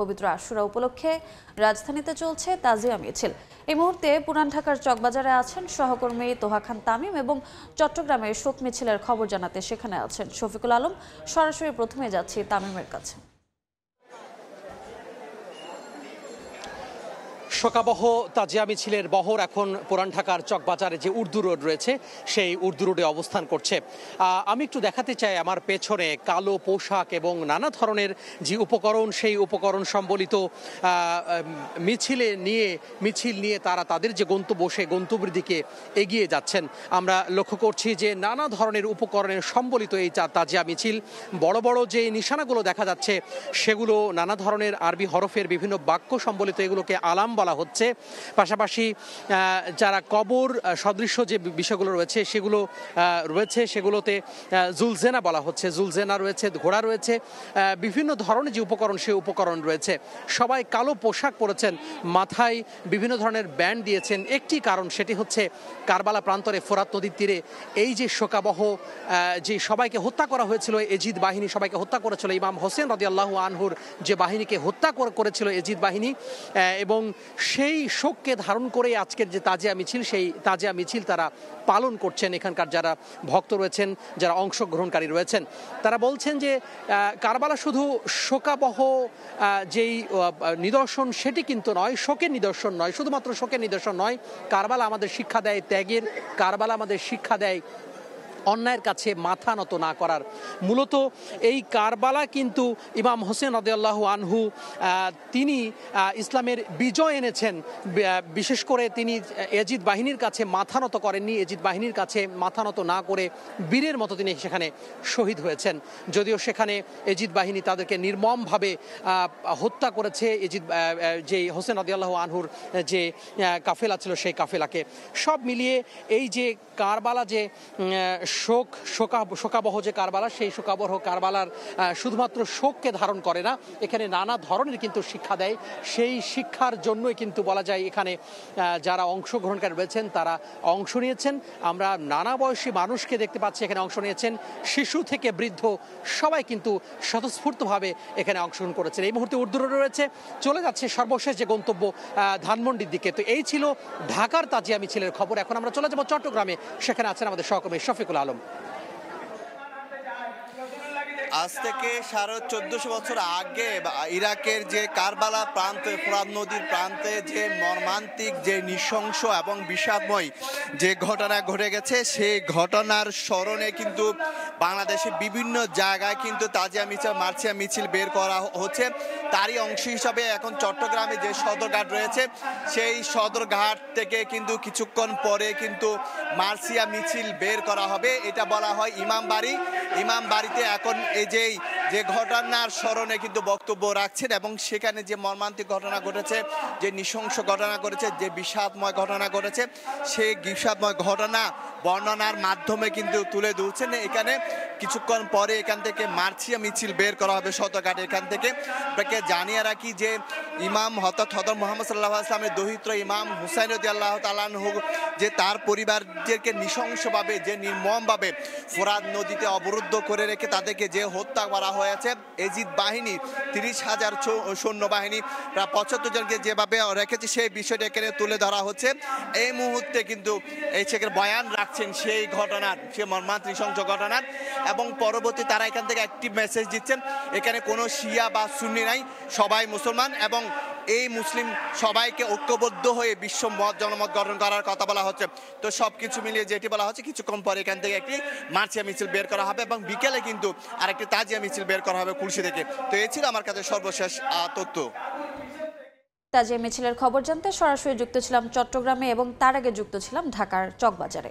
পবিত্র আশুরা উপলক্ষে রাজধানীতে চলছে তাজিয়া মিছিল। এই মুহূর্তে পুরান ঢাকার চকবাজারে আছেন সহকর্মী তোহা খান তামিম এবং চট্টগ্রামে শোক মিছিলের খবর জানাতে সেখানে আছেন শফিকুল আলম। সরাসরি প্রথমে যাচ্ছি তামিমের কাছে। শোকাবহ তাজিয়া মিছিলের বহর এখন পুরান ঢাকার চকবাজারে যে উর্দু রোড রয়েছে সেই উর্দু রোডে অবস্থান করছে। আমি একটু দেখাতে চাই আমার পেছনে কালো পোশাক এবং নানা ধরনের যে উপকরণ, সেই উপকরণ সম্বলিত মিছিল নিয়ে তারা তাদের যে গন্তব্য সেই গন্তব্যের দিকে এগিয়ে যাচ্ছেন। আমরা লক্ষ্য করছি যে নানা ধরনের উপকরণের সম্বলিত এই তাজিয়া মিছিল। বড় বড় যে নিশানাগুলো দেখা যাচ্ছে সেগুলো নানা ধরনের আরবি হরফের বিভিন্ন বাক্য সম্বলিত, এগুলোকে আলাম বলা হচ্ছে। পাশাপাশি যারা কবর সদৃশ্য যে বিষয়গুলো রয়েছে সেগুলোতে জুলজেনা বলা হচ্ছে। জুলজেনা রয়েছে, ঘোড়া রয়েছে, বিভিন্ন ধরনের যে উপকরণ সেই উপকরণ রয়েছে। সবাই কালো পোশাক পরেছেন, মাথায় বিভিন্ন ধরনের ব্যান্ড দিয়েছেন। একটি কারণ, সেটি হচ্ছে কারবালা প্রান্তরে ফোরাত নদীর তীরে এই যে শোকাবহ যে সবাইকে হত্যা করা হয়েছিল, এজিদ বাহিনী সবাইকে হত্যা করেছিল, ইমাম হোসেন রাদিয়াল্লাহু আনহুর যে বাহিনীকে হত্যা করেছিল এজিদ বাহিনী, এবং সেই শোককে ধারণ করে আজকের যে তাজিয়া মিছিল, সেই তাজিয়া মিছিল তারা পালন করছেন। এখানকার যারা ভক্ত রয়েছেন, যারা অংশগ্রহণকারী রয়েছেন, তারা বলছেন যে কারবালা শুধু শোকাবহ যেই নিদর্শন সেটি কিন্তু নয়, শোকের নিদর্শন নয়, শুধুমাত্র শোকের নিদর্শন নয়। কারবালা আমাদের শিক্ষা দেয় ত্যাগের, কারবালা আমাদের শিক্ষা দেয় অন্যায়ের কাছে মাথা নত না করার। মূলত এই কারবালা কিন্তু ইমাম হোসেন রাদিয়াল্লাহু আনহু তিনি ইসলামের বিজয় এনেছেন। বিশেষ করে তিনি এজিদ বাহিনীর কাছে মাথা নত করেননি, এজিদ বাহিনীর কাছে মাথা নত না করে বীরের মতো তিনি সেখানে শহীদ হয়েছেন। যদিও সেখানে এজিদ বাহিনী তাদেরকে নির্মমভাবে হত্যা করেছে, এজিদ যে হোসেন রাদিয়াল্লাহু আনহুর যে কাফেলা ছিল সেই কাফেলাকে। সব মিলিয়ে এই যে কারবালা যে শোকাবহ যে কারবালা, সেই শোকাবহ কারবালার শুধুমাত্র শোককে ধারণ করে না, এখানে নানা ধরনের কিন্তু শিক্ষা দেয়। সেই শিক্ষার জন্যই কিন্তু বলা যায় এখানে যারা অংশগ্রহণকারী রয়েছেন তারা অংশ নিয়েছেন। আমরা নানা বয়সী মানুষকে দেখতে পাচ্ছি এখানে অংশ নিয়েছেন, শিশু থেকে বৃদ্ধ সবাই কিন্তু স্বতঃস্ফূর্তভাবে এখানে অংশগ্রহণ করেছেন। এই মুহূর্তে উর্দু রোড রয়েছে, চলে যাচ্ছে সর্বশেষ যে গন্তব্য ধানমন্ডির দিকে। তো এই ছিল ঢাকার তাজিয়া মিছিলের খবর। এখন আমরা চলে যাব চট্টগ্রামে, সেখানে আছেন আমাদের সহকর্মী শফিকুল আলম। আজ থেকে 1450 বছর আগে ইরাকের যে কারবালা প্রান্তে, ফোরাত নদীর প্রান্তে যে মর্মান্তিক, যে নৃশংস এবং বিষাদময় যে ঘটনা ঘটে গেছে, সেই ঘটনার স্মরণে কিন্তু বাংলাদেশের বিভিন্ন জায়গায় কিন্তু তাজিয়া মিছিল, মার্চিয়া মিছিল বের করা হচ্ছে। তারই অংশ হিসাবে এখন চট্টগ্রামে যে সদরঘাট রয়েছে, সেই সদরঘাট থেকে কিন্তু কিছুক্ষণ পরে কিন্তু মার্চিয়া মিছিল বের করা হবে। এটা বলা হয় ইমামবাড়ি। ইমামবাড়িতে এখন যে ঘটনার স্মরণে কিন্তু বক্তব্য রাখছেন এবং সেখানে যে মর্মান্তিক ঘটনা ঘটেছে, যে নৃশংস ঘটনা ঘটেছে, যে বিষাদময় ঘটনা ঘটেছে, সেই বিষাদময় ঘটনা বর্ণনার মাধ্যমে কিন্তু তুলে ধরছেন। এখানে কিছুক্ষণ পরে এখান থেকে মার্চিয়া মিছিল বের করা হবে সদরঘাট। এখান থেকে আপনাকে জানিয়ে রাখি যে ইমাম হযরত মুহাম্মদ সাল্লাল্লাহু আলাইহি ওয়াসাল্লামের দৌহিত্র ইমাম হুসাইন রাদিয়াল্লাহু তাআলা আনহু, যে তার পরিবারদেরকে নৃশংসভাবে, যে নির্মমভাবে ফোরাত নদীতে অবরুদ্ধ করে রেখে তাদেরকে যে হত্যা করা হয়েছে, এজিদ বাহিনী 30,000 সৈন্যবাহিনী প্রায় 75 জনকে যেভাবে রেখেছে, সেই বিষয়টা এখানে তুলে ধরা হচ্ছে। এই মুহূর্তে কিন্তু এই সেখানে বয়ান রাখছেন সেই ঘটনার, সে মর্মান্তিক নৃশংস ঘটনার, এবং পরবর্তী তারা এখান থেকে একটি মেসেজ দিচ্ছেন, এখানে কোনো শিয়া বা সুন্নি নাই, সবাই মুসলমান, এবং এই মুসলিম সবাইকে ঐক্যবদ্ধ হয়ে বিশ্ব জনমত গঠন করার কথা বলা হচ্ছে। তো সবকিছু মিলিয়ে যেটি বলা হচ্ছে, কিছুক্ষণ পরে এখান থেকে একটি মার্চিয়া মিছিল বের করা হবে এবং বিকেলে কিন্তু আরেকটি তাজিয়া মিছিল বের করা হবে কুলসি থেকে। তো এই ছিল আমার কাছে সর্বশেষ তথ্য। তাজিয়া মিছিলের খবর জানতে সরাসরি যুক্ত ছিলাম চট্টগ্রামে এবং তার আগে যুক্ত ছিলাম ঢাকার চকবাজারে।